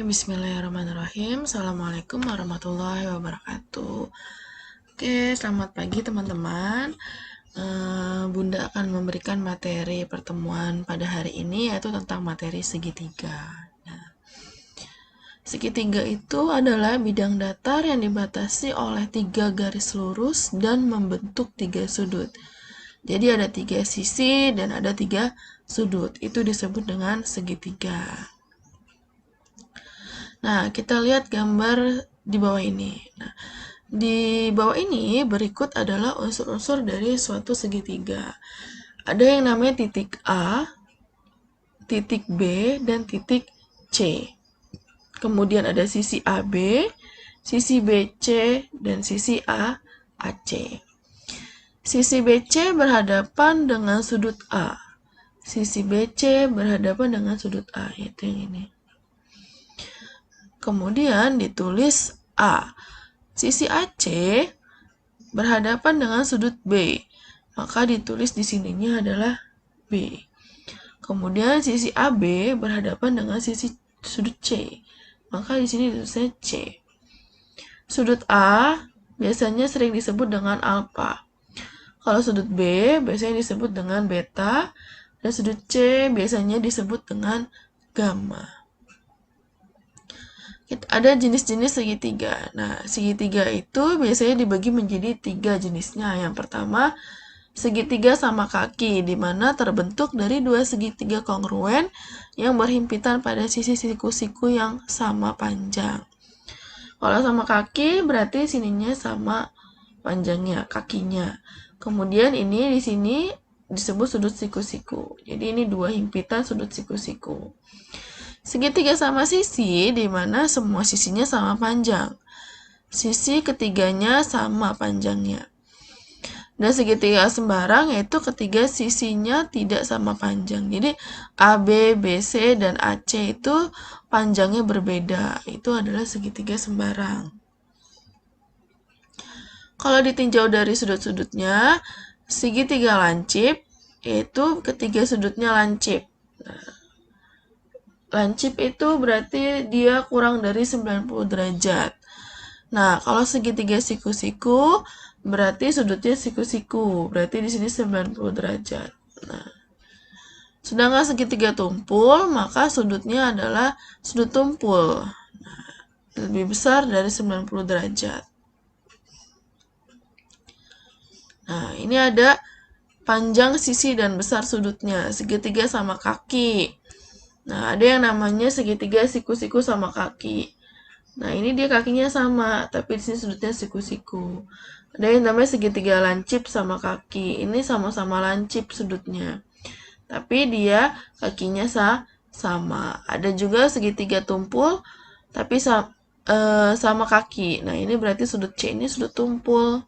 Bismillahirrahmanirrahim. Assalamualaikum warahmatullahi wabarakatuh. Oke, selamat pagi teman-teman. Bunda akan memberikan materi pertemuan pada hari ini, yaitu tentang materi segitiga. Nah, segitiga itu adalah bidang datar yang dibatasi oleh 3 garis lurus dan membentuk 3 sudut. Jadi ada 3 sisi dan ada 3 sudut. Itu disebut dengan segitiga. Nah, kita lihat gambar di bawah ini. Nah, di bawah ini berikut adalah unsur-unsur dari suatu segitiga. Ada yang namanya titik A, titik B, dan titik C. Kemudian ada sisi AB, sisi BC, dan sisi AC. Sisi BC berhadapan dengan sudut A. Sisi BC berhadapan dengan sudut A, yaitu yang ini. Kemudian ditulis A. Sisi AC berhadapan dengan sudut B, maka ditulis di sininya adalah B. Kemudian sisi AB berhadapan dengan sudut C, maka di sini ditulisnya C. Sudut A biasanya sering disebut dengan alfa. Kalau sudut B biasanya disebut dengan beta, dan sudut C biasanya disebut dengan gamma. Ada jenis-jenis segitiga. Nah, segitiga itu biasanya dibagi menjadi 3 jenisnya. Yang pertama, segitiga sama kaki, di mana terbentuk dari 2 segitiga kongruen yang berhimpitan pada sisi siku-siku yang sama panjang. Kalau sama kaki berarti sininya sama panjangnya, kakinya. Kemudian ini di sini disebut sudut siku-siku. Jadi ini 2 himpitan sudut siku-siku. Segitiga sama sisi, di mana semua sisinya sama panjang. Sisi ketiganya sama panjangnya. Dan segitiga sembarang yaitu ketiga sisinya tidak sama panjang. Jadi AB, BC, dan AC itu panjangnya berbeda. Itu adalah segitiga sembarang. Kalau ditinjau dari sudut-sudutnya, segitiga lancip yaitu ketiga sudutnya lancip. Lancip itu berarti dia kurang dari 90 derajat. Nah, kalau segitiga siku-siku berarti sudutnya siku-siku. Berarti di sini 90 derajat. Nah, sedangkan segitiga tumpul, maka sudutnya adalah sudut tumpul. Nah, lebih besar dari 90 derajat. Nah, ini ada panjang sisi dan besar sudutnya. Segitiga sama kaki. Nah, ada yang namanya segitiga siku-siku sama kaki. Nah, ini dia kakinya sama, tapi di sini sudutnya siku-siku. Ada yang namanya segitiga lancip sama kaki. Ini sama-sama lancip sudutnya, tapi dia kakinya sama. Ada juga segitiga tumpul, tapi sama kaki. Nah, ini berarti sudut C ini sudut tumpul.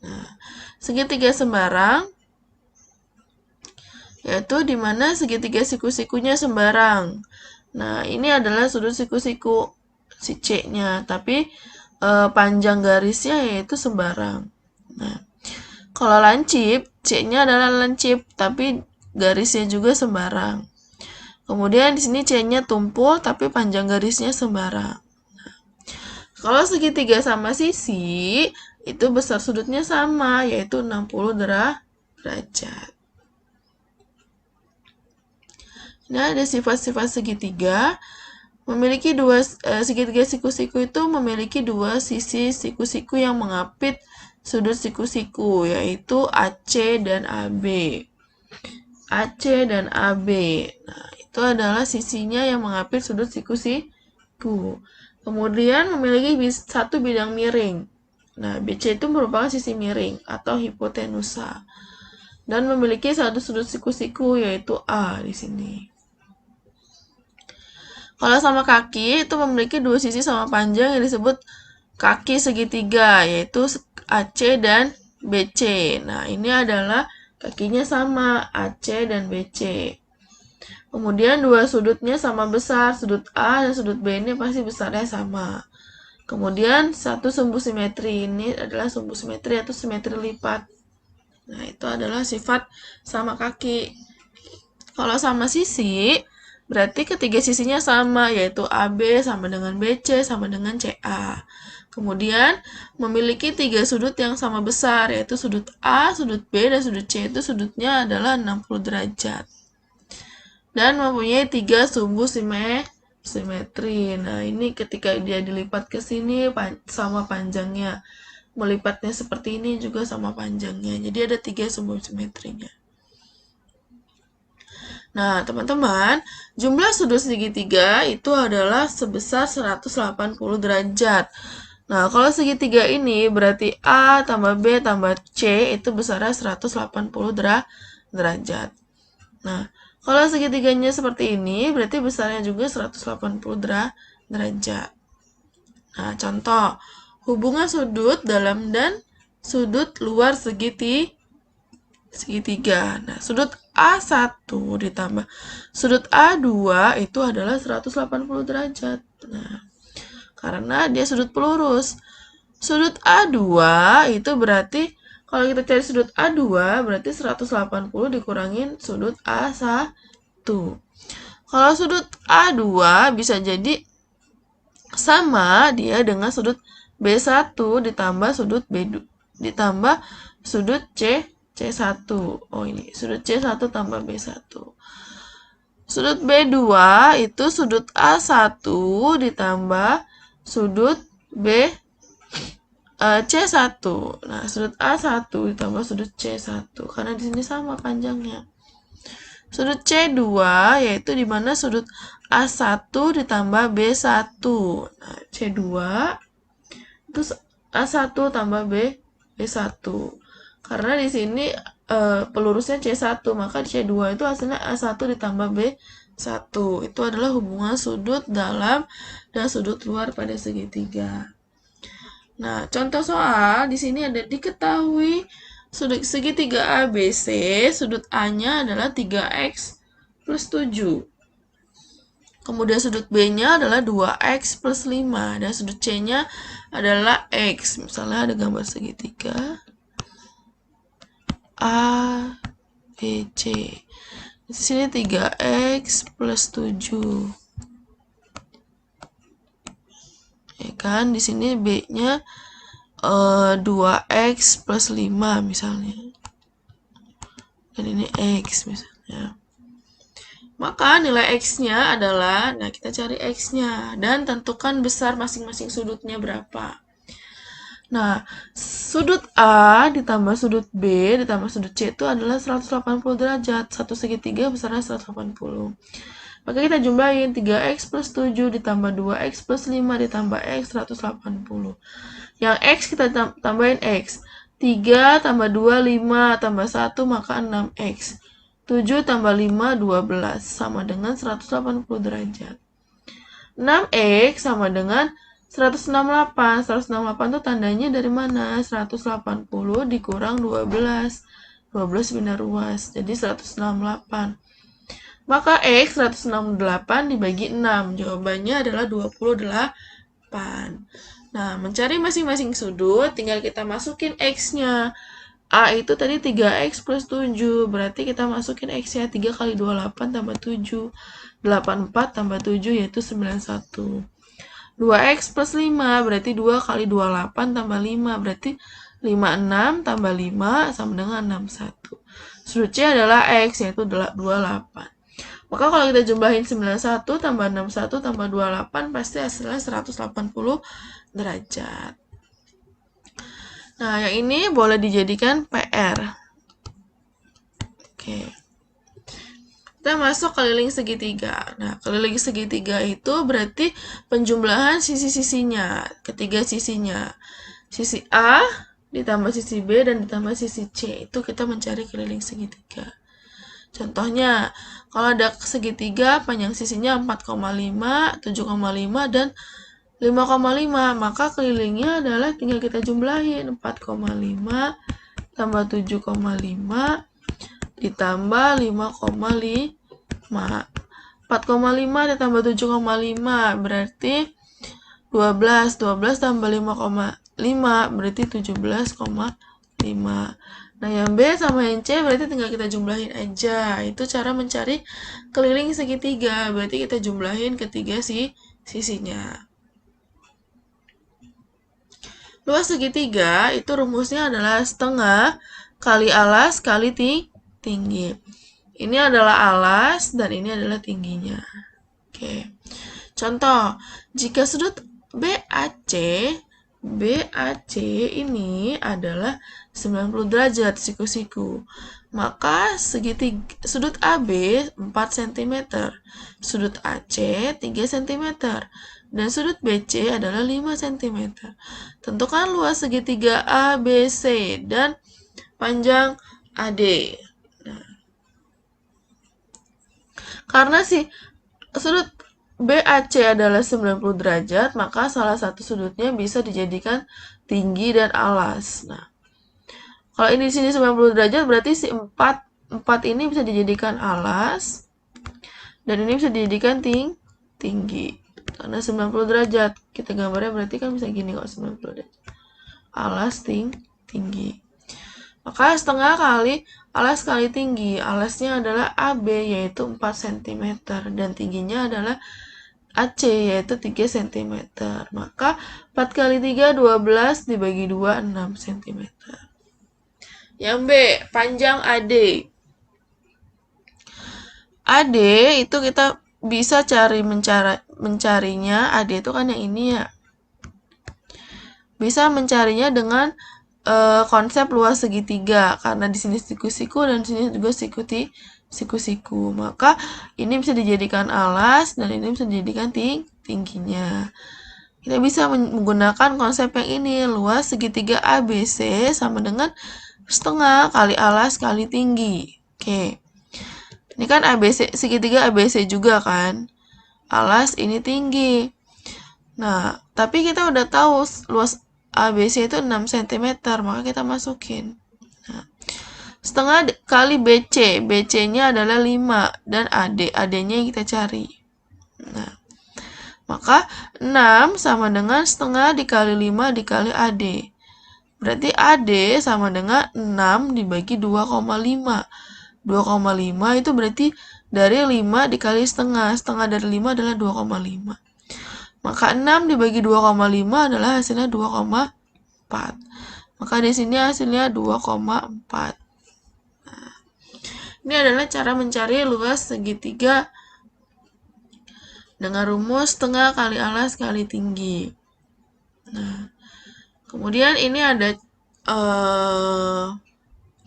Nah, segitiga sembarang yaitu di mana segitiga siku-sikunya sembarang. Nah, ini adalah sudut siku-siku si C-nya, tapi panjang garisnya yaitu sembarang. Nah, kalau lancip, C-nya adalah lancip, tapi garisnya juga sembarang. Kemudian di sini C-nya tumpul, tapi panjang garisnya sembarang. Nah, kalau segitiga sama sisi, itu besar sudutnya sama, yaitu 60 derajat. Nah, ada sifat-sifat segitiga. Segitiga siku-siku itu memiliki 2 sisi siku-siku yang mengapit sudut siku-siku, yaitu AC dan AB. AC dan AB. Nah, itu adalah sisinya yang mengapit sudut siku-siku. Kemudian memiliki satu bidang miring. Nah, BC itu merupakan sisi miring atau hipotenusa. Dan memiliki satu sudut siku-siku, yaitu A di sini. Kalau sama kaki itu memiliki 2 sisi sama panjang yang disebut kaki segitiga, yaitu AC dan BC. Nah, ini adalah kakinya sama, AC dan BC. Kemudian 2 sudutnya sama besar, sudut A dan sudut B ini pasti besarnya sama. Kemudian satu sumbu simetri, ini adalah sumbu simetri atau simetri lipat. Nah, itu adalah sifat sama kaki. Kalau sama sisi, berarti ketiga sisinya sama, yaitu AB sama dengan BC sama dengan CA. Kemudian memiliki tiga sudut yang sama besar, yaitu sudut A, sudut B, dan sudut C. Itu sudutnya adalah 60 derajat. Dan mempunyai tiga sumbu simetri. Nah, ini ketika dia dilipat ke sini sama panjangnya. Melipatnya seperti ini juga sama panjangnya. Jadi ada tiga sumbu simetrinya. Nah, teman-teman, jumlah sudut segitiga itu adalah sebesar 180 derajat. Nah, kalau segitiga ini berarti A tambah B tambah C itu besarnya 180 derajat. Nah, kalau segitiganya seperti ini, berarti besarnya juga 180 derajat. Nah, contoh, hubungan sudut dalam dan sudut luar segitiga. Nah, sudut A1 ditambah sudut A2 itu adalah 180 derajat. Nah, karena dia sudut pelurus. Sudut A2 itu berarti, kalau kita cari sudut A2, berarti 180 dikurangin sudut A1. Kalau sudut A2 bisa jadi sama dia dengan sudut B1 ditambah sudut B2 ditambah sudut C1. Oh, ini sudut C1 tambah B1. Sudut B2 itu sudut A1 ditambah sudut C1. Nah, sudut A1 ditambah sudut C1 karena di sini sama panjangnya. Sudut C2 yaitu di mana sudut A1 ditambah B1. Nah, C2 itu A1 tambah B1. Karena di sini pelurusnya C1, maka C2 itu hasilnya A1 ditambah B1. Itu adalah hubungan sudut dalam dan sudut luar pada segitiga. Nah, contoh soal di sini ada diketahui sudut segitiga ABC, sudut A-nya adalah 3x plus 7. Kemudian sudut B-nya adalah 2x plus 5. Dan sudut C-nya adalah x. Misalnya ada gambar segitiga A, B, C. Di sini 3x plus 7. Ya kan, di sini B-nya 2x plus 5 misalnya. Dan ini x misalnya. Maka nilai x-nya adalah, nah kita cari x-nya. Dan tentukan besar masing-masing sudutnya berapa. Nah, sudut A ditambah sudut B ditambah sudut C itu adalah 180 derajat. Satu segitiga besarnya 180. Maka kita jumlahin 3x plus 7 ditambah 2x plus 5 ditambah x 180. Yang x kita tambahin x. 3 tambah 2, 5 tambah 1 maka 6x. 7 tambah 5, 12 sama dengan 180 derajat. 6x sama dengan 168. 168 itu tandanya dari mana? 180 dikurang 12. 12 bina ruas. Jadi 168. Maka X 168 dibagi 6. Jawabannya adalah 28. Nah, mencari masing-masing sudut, tinggal kita masukin X-nya. A itu tadi 3X plus 7. Berarti kita masukin X-nya 3 kali 28 tambah 7. 84 tambah 7 yaitu 91. 2X plus 5 berarti 2 kali 28 tambah 5. Berarti 56 tambah 5 sama dengan 61. Sudut C adalah X yaitu 28. Maka kalau kita jumlahin 91 tambah 61 tambah 28 pasti hasilnya 180 derajat. Nah, yang ini boleh dijadikan PR. Oke. Kita masuk keliling segitiga. Nah, keliling segitiga itu berarti penjumlahan sisi-sisinya, ketiga sisinya. Sisi A ditambah sisi B dan ditambah sisi C. Itu kita mencari keliling segitiga. Contohnya, kalau ada segitiga panjang sisinya 4,5, 7,5, dan 5,5, maka kelilingnya adalah tinggal kita jumlahin 4,5 tambah 7,5 ditambah 5,5. 4,5 ditambah 7,5 berarti 12. 12 tambah 5,5 berarti 17,5. Nah, yang B sama yang C berarti tinggal kita jumlahin aja. Itu cara mencari keliling segitiga. Berarti kita jumlahin ketiga sisinya. Luas segitiga itu rumusnya adalah setengah kali alas kali tinggi. Ini adalah alas dan ini adalah tingginya. Oke. Contoh, jika sudut BAC ini adalah 90 derajat siku-siku, maka sudut AB 4 cm, sudut AC 3 cm, dan sudut BC adalah 5 cm. Tentukan luas segitiga ABC dan panjang AD. Karena sudut BAC adalah 90 derajat, maka salah satu sudutnya bisa dijadikan tinggi dan alas. Nah, kalau ini di sini 90 derajat, berarti si 4 ini bisa dijadikan alas, dan ini bisa dijadikan tinggi. Karena 90 derajat, kita gambarnya berarti kan bisa gini kok, 90 derajat. Alas tinggi. Maka setengah kali alas kali tinggi. Alasnya adalah AB, yaitu 4 cm. Dan tingginya adalah AC, yaitu 3 cm. Maka 4 kali 3, 12, dibagi 2, 6 cm. Yang B, panjang AD. AD itu kita bisa mencarinya. AD itu kan yang ini ya. Bisa mencarinya dengan konsep luas segitiga, karena di sini siku-siku dan di sini juga siku-siku. Maka ini bisa dijadikan alas dan ini bisa dijadikan tingginya. Kita bisa menggunakan konsep yang ini, luas segitiga ABC sama dengan setengah kali alas kali tinggi. Oke. Ini kan ABC, segitiga ABC juga kan. Alas ini tinggi. Nah, tapi kita udah tahu luas ABC itu 6 cm, maka kita masukin. Nah, setengah kali BC, BC-nya adalah 5, dan AD-nya yang kita cari. Nah, maka 6 sama dengan setengah dikali 5 dikali AD. Berarti AD sama dengan 6 dibagi 2,5. 2,5 itu berarti dari 5 dikali setengah. Setengah dari 5 adalah 2,5. Maka 6 dibagi 2,5 adalah hasilnya 2,4. Maka di sini hasilnya 2,4. Nah, ini adalah cara mencari luas segitiga dengan rumus setengah kali alas kali tinggi. Nah, kemudian ini ada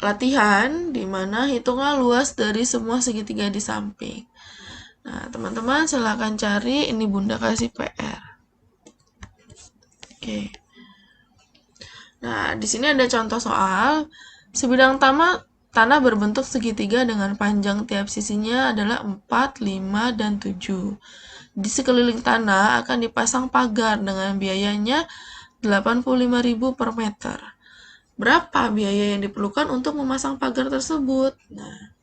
latihan di mana hitunglah luas dari semua segitiga di samping. Nah, teman-teman silahkan cari, ini Bunda kasih PR. Oke. Nah, di sini ada contoh soal. Sebidang tanah berbentuk segitiga dengan panjang tiap sisinya adalah 4, 5, dan 7. Di sekeliling tanah akan dipasang pagar dengan biayanya 85.000 per meter. Berapa biaya yang diperlukan untuk memasang pagar tersebut? Nah,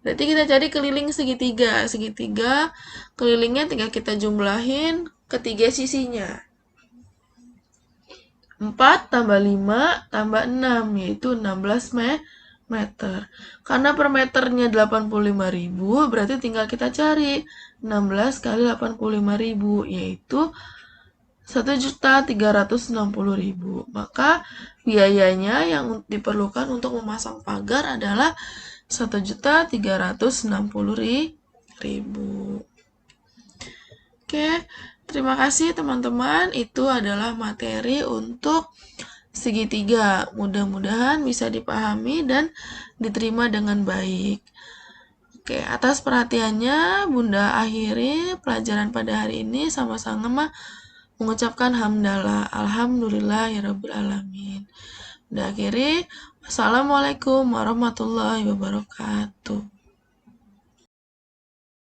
berarti kita cari keliling segitiga. Segitiga kelilingnya tinggal kita jumlahin ketiga sisinya. 4 tambah 5 tambah 6, yaitu 16 meter. Karena per meternya 85.000, berarti tinggal kita cari 16 kali 85.000, yaitu 1.360.000. Maka biayanya yang diperlukan untuk memasang pagar adalah 1.360.000. Oke, terima kasih teman-teman. Itu adalah materi untuk segitiga. Mudah-mudahan bisa dipahami dan diterima dengan baik. Oke, atas perhatiannya Bunda akhiri pelajaran pada hari ini sama-sama mengucapkan hamdalah. Alhamdulillahirabbil alamin. Bunda akhiri. Wassalamualaikum warahmatullahi wabarakatuh.